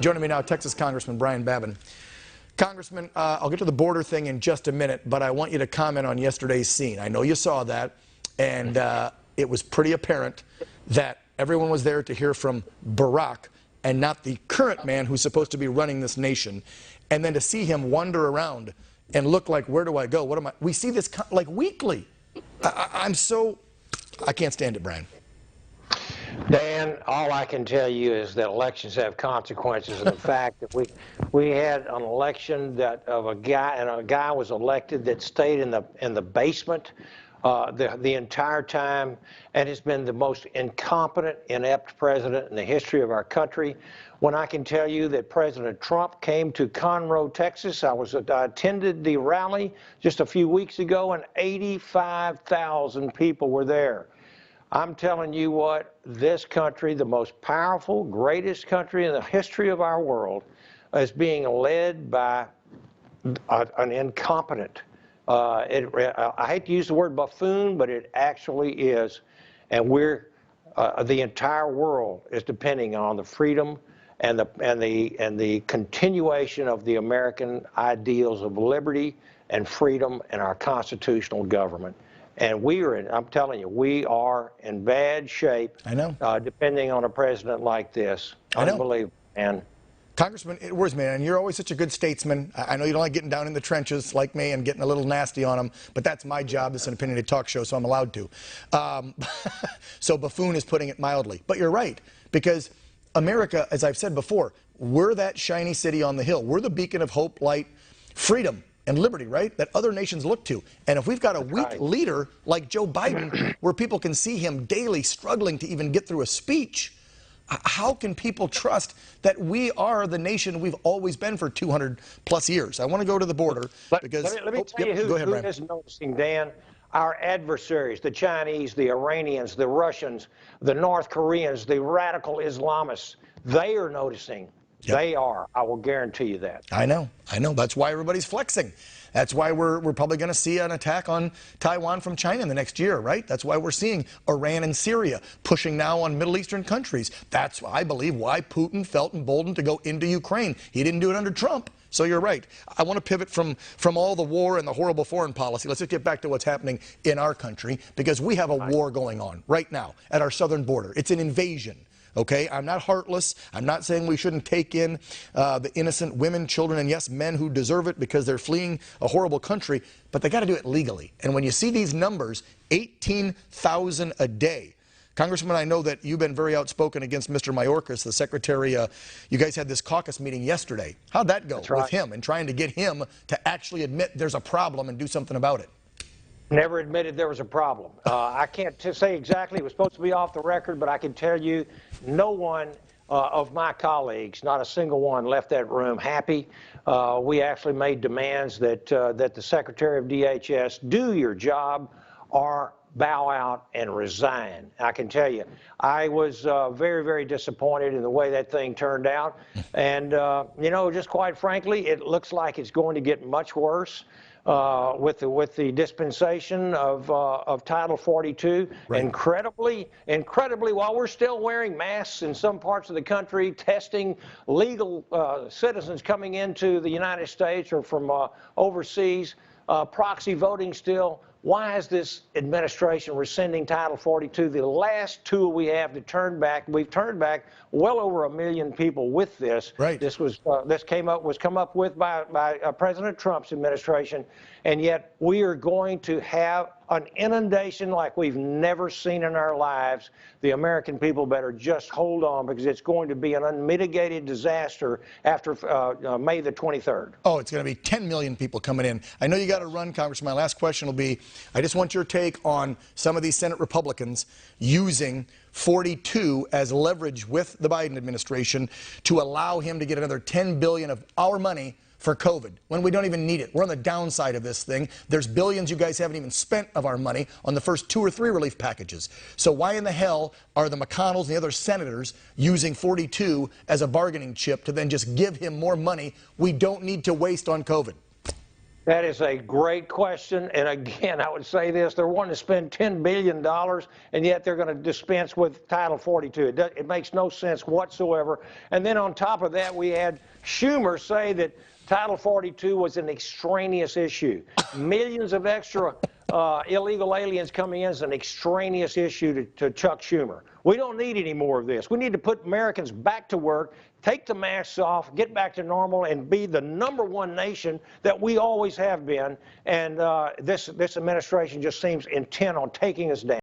Joining me now, Texas Congressman Brian Babin. Congressman, I'll get to the border thing in just a minute, but I want you to comment on yesterday's scene. I know you saw that, and it was pretty apparent that everyone was there to hear from Barack and not the current man who's supposed to be running this nation. And then to see him wander around and look like, where do I go? What am I? We see this like weekly. I can't stand it, Brian. Dan, all I can tell you is that elections have consequences, and the fact that we had an election of a guy, and a guy was elected that stayed in the basement the entire time, and has been the most incompetent, inept president in the history of our country. When I can tell you that President Trump came to Conroe, Texas, I attended the rally just a few weeks ago, and 85,000 people were there. I'm telling you what, this country, the most powerful, greatest country in the history of our world, is being led by an incompetent, I hate to use the word buffoon, but it actually is. And the entire world is depending on the freedom and the continuation of the American ideals of liberty and freedom and our constitutional government. And I'm telling you, we are in bad shape. I know. Depending on a president like this. I know. Unbelievable. And Congressman, it worries me, and you're always such a good statesman. I know you don't like getting down in the trenches like me and getting a little nasty on them, but that's my job. This is an opinionated talk show, so I'm allowed to. So buffoon is putting it mildly. But you're right, because America, as I've said before, we're that shiny city on the hill. We're the beacon of hope, light, freedom, and liberty, right, that other nations look to. And if we've got a weak leader like Joe Biden, where people can see him daily struggling to even get through a speech, how can people trust that we are the nation we've always been for 200 plus years? I want to go to the border because let me tell you who is noticing, Dan. Our adversaries, the Chinese, the Iranians, the Russians, the North Koreans, the radical Islamists, they are noticing. Yep. They are. I will guarantee you that. I know. That's why everybody's flexing. That's why we're probably going to see an attack on Taiwan from China in the next year, right? That's why we're seeing Iran and Syria pushing now on Middle Eastern countries. That's, I believe, why Putin felt emboldened to go into Ukraine. He didn't do it under Trump. So you're right. I want to pivot from all the war and the horrible foreign policy. Let's just get back to what's happening in our country, because we have a war going on right now at our southern border. It's an invasion. Okay, I'm not heartless. I'm not saying we shouldn't take in the innocent women, children, and yes, men who deserve it because they're fleeing a horrible country, but they got to do it legally. And when you see these numbers, 18,000 a day. Congressman, I know that you've been very outspoken against Mr. Mayorkas, the secretary. You guys had this caucus meeting yesterday. How'd that go with him and trying to get him to actually admit there's a problem and do something about it? Never admitted there was a problem. I can't say exactly. It was supposed to be off the record, but I can tell you no one of my colleagues, not a single one, left that room happy. We actually made demands that the Secretary of DHS do your job or bow out and resign. I can tell you, I was very, very disappointed in the way that thing turned out. And, you know, just quite frankly, it looks like it's going to get much worse. With the dispensation of Title 42, right. Incredibly, while we're still wearing masks in some parts of the country, testing legal citizens coming into the United States or from overseas, proxy voting still. Why is this administration rescinding Title 42? The last tool we have to turn back, we've turned back well over 1 million people with this. Right. This was come up with by President Trump's administration, and yet we are going to have an inundation like we've never seen in our lives. The American people better just hold on, because it's going to be an unmitigated disaster after May the 23rd. Oh, it's going to be 10 million people coming in. I know you got to run, Congressman. My last question will be, I just want your take on some of these Senate Republicans using 42 as leverage with the Biden administration to allow him to get another $10 billion of our money for COVID, when we don't even need it. We're on the downside of this thing. There's billions you guys haven't even spent of our money on the first 2 or 3 relief packages. So why in the hell are the McConnells and the other senators using 42 as a bargaining chip to then just give him more money we don't need to waste on COVID? That is a great question. And again, I would say this, they're wanting to spend $10 billion, and yet they're going to dispense with Title 42. It makes no sense whatsoever. And then on top of that, we had Schumer say that Title 42 was an extraneous issue. Millions of extra illegal aliens coming in is an extraneous issue to Chuck Schumer. We don't need any more of this. We need to put Americans back to work, take the masks off, get back to normal, and be the #1 nation that we always have been. And this administration just seems intent on taking us down.